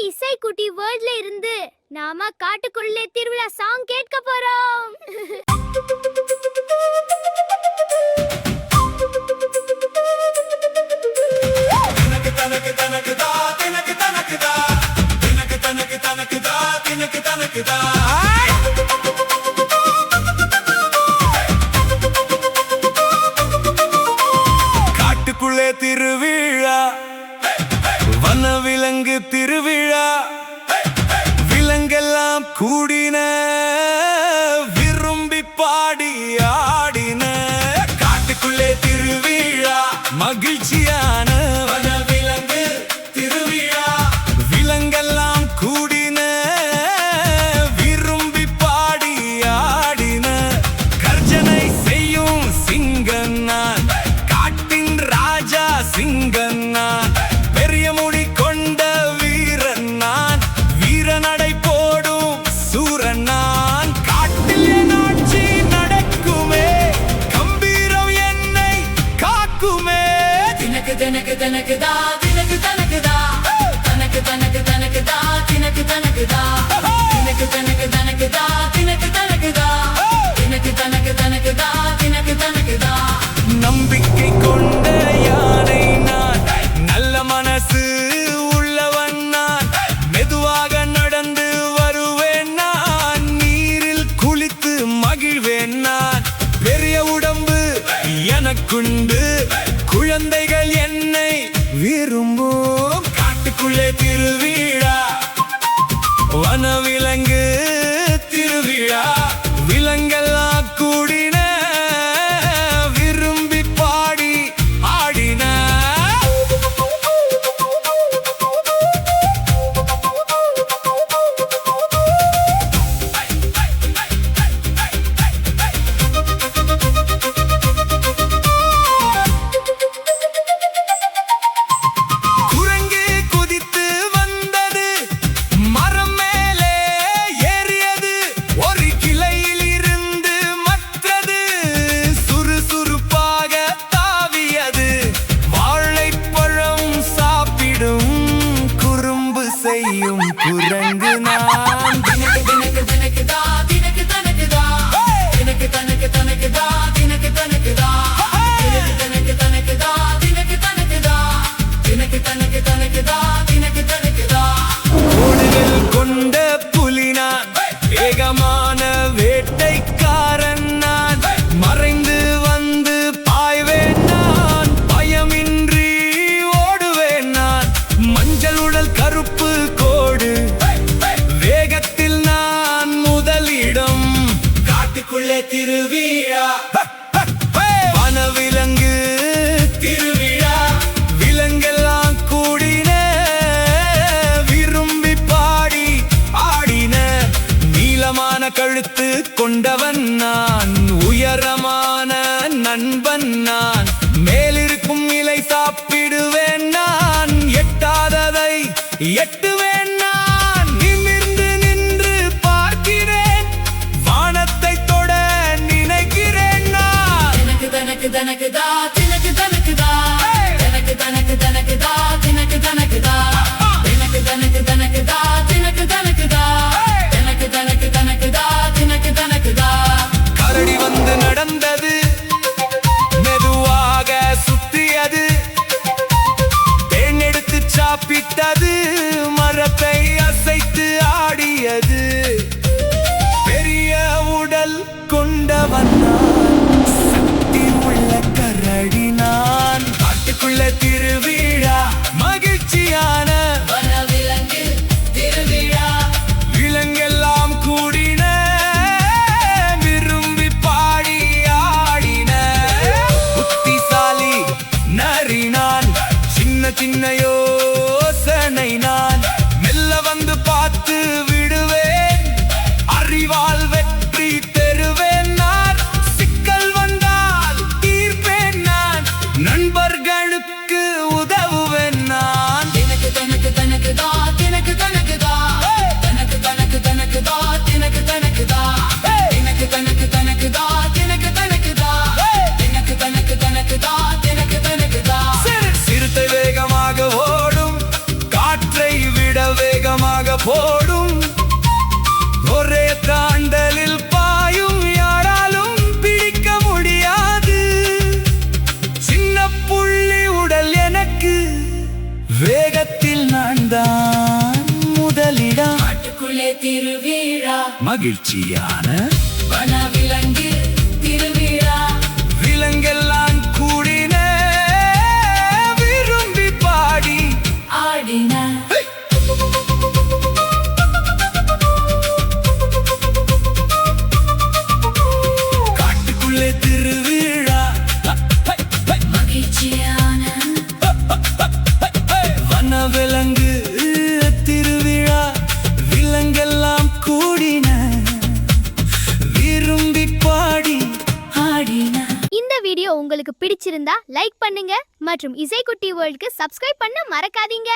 இசைக்குட்டி வேர்ல்ட்ல இருந்து நாம காட்டுக்குள்ளே திருவிழா சாங் கேட்க போறோம். காட்டுக்குள்ளே திருவிழா, வனவிலங்கு திருவிழா, விலங்கெல்லாம் கூடின, விரும்பி பாடி ஆடின. காட்டுக்குள்ளே திருவிழா, மகிழ்ச்சியான வனவிலங்கு திருவிழா, விலங்கெல்லாம் கூடின, விரும்பி பாடி ஆடின. கர்ஜனை செய்யும் சிங்கம் நான், காட்டின் ராஜா சிங்கம் நான், பெரிய முடி கொண்ட வீரன் நான், வீரநடை போடும் சூரன் நான். காட்டில் என் ஆட்சி நடக்குமே, கம்பீரம் என்னை காக்குமே. தினக்கு தினக்கு தினக்கு தா, தினக்கு தனக்கு தா, தனக்கு தனக்கு தனக்கு தா, தினக்கு தனக்கு தா, தினக்கு தனக்கு தனக்கு தா, தினக்கு தனக்கு தா, தினக்கு தனக்கு தனக்கு தா, தினக்கு தனக்கு தா. நம்பிக்கை கொண்ட யானை நான், நல்ல மனசு உள்ளவன் நான், மெதுவாக நடந்து வருவேன் நான், நீரில் குளித்து மகிழ்வேன் நான். பெரிய உடம்பு எனக்குண்டு, குழந்தைகள் என்னை விரும்பும். காட்டுக்குள்ளே திருவிழா, வனவிலங்கு திருவிழா, விலங்கெல்லாம் கூடின, விரும்பி பாடி ஆடின. குரங்கு குதித்து வந்தது, மரம் மேலே ஏறியது, ஒரு கிளையில் இருந்து மற்றது சுறுசுறுப்பாக தாவியது. வாழைப்பழம் சாப்பிடும், குறும்பு செய்யும் குரங்கு நான். தினக்கு தினக்கு தினக்கு தா, தினக்கு தனக்கு தா, தினக்கு தனக்கு தனக்கு தா, தினக்கு தனக்கு தா, தினக்கு தனக்கு தனக்கு தா, தினக்கு தனக்கு தா, தினக்கு தனக்கு தனக்கு தா, தினக்கு தனக்கு தா. கோடுகள் கொண்ட புலி நான், வேகமான வேட்டைக்காரன் நான், மறைந்து வந்து பாய்வேன் நான், பயமின்றி ஓடுவேன் நான். மஞ்சள் உடல் கருப்பு கோடு, வேகத்தில் நான் முதலிடம். காட்டுக்குள்ளே திருவிழா, வனவிலங்கு திருவிழா, விலங்கெல்லாம் கூடின, விரும்பி பாடி ஆடின. நீளமான கழுத்து கொண்டவன் நான், உயரமான நண்பன் நான், மேலிருக்கும் இலை சாப்பிடுவேன் நான், எட்டாததை எட்டுவேன் நான். நிமிர்ந்து நின்று பார்க்கிறேன், வானத்தை தொட நினைக்கிறேன் நான். தினக்கு தனக்கு தனக்கு தா, தினக்கு தனக்கு தா, தினக்கு தனக்கு தனக்கு தா, தினக்கு தனக்கு தா, தினக்கு தனக்கு தனக்கு தா, தினக்கு தனக்கு தா, தினக்கு தனக்கு தனக்கு தா, தினக்கு தனக்கு தா. கரடி வந்து நடந்தது, மெதுவாக சுத்தியது, தேன் எடுத்து சாப்பிட்டது, மரத்தை அசைத்து ஆடியது. பெரிய உடல் கொண்டவன் நான், சக்தி உள்ள கரடி நான். காட்டுக்குள்ள திருவிழா, மகிழ்ச்சியான வனவிலங்கு திருவிழா, விலங்கெல்லாம் கூடின, விரும்பி பாடி ஆடின. புத்திசாலி நரி நான், சின்ன சின்ன யோசனை நான், மெல்ல வந்து பார்த்து விடுவேன், அறிவால் வெற்றி பெறுவேன் நான். சிக்கல் வந்தால் தீர்ப்பேன் நான், நண்பர்களுக்கு உதவுவேன் நான். தினக்கு தனக்கு தனக்கு தா, தினக்கு தனக்கு தா, தனக்கு தனக்கு தனக்கு தா, தினக்கு தனக்கு தா, தினக்கு தனக்கு தனக்கு தா, தினக்கு தனக்கு தா, தினக்கு தனக்கு தனக்கு தா, தினக்கு தனக்கு தா. சிறுத்தை வேகமாக ஓடும், காற்றை காட்டுக்குள்ளே திருவிழா மகிழ்ச்சியான வனவிலங்கு திருவிழா விலங்கெல்லாம் கூடின விரும்பி பாடி ஆடின காட்டுக்குள்ளே திருவிழா மகிழ்ச்சியான வனவிலங்கு திருவிழா விலங்கெல்லாம் கூடின விரும்பி பாடி ஆடின இந்த வீடியோ உங்களுக்கு பிடிச்சிருந்தா லைக் பண்ணுங்க மற்றும் இசைக்குட்டி வேர்ல்டுக்கு சப்ஸ்கிரைப் பண்ண மறக்காதீங்க.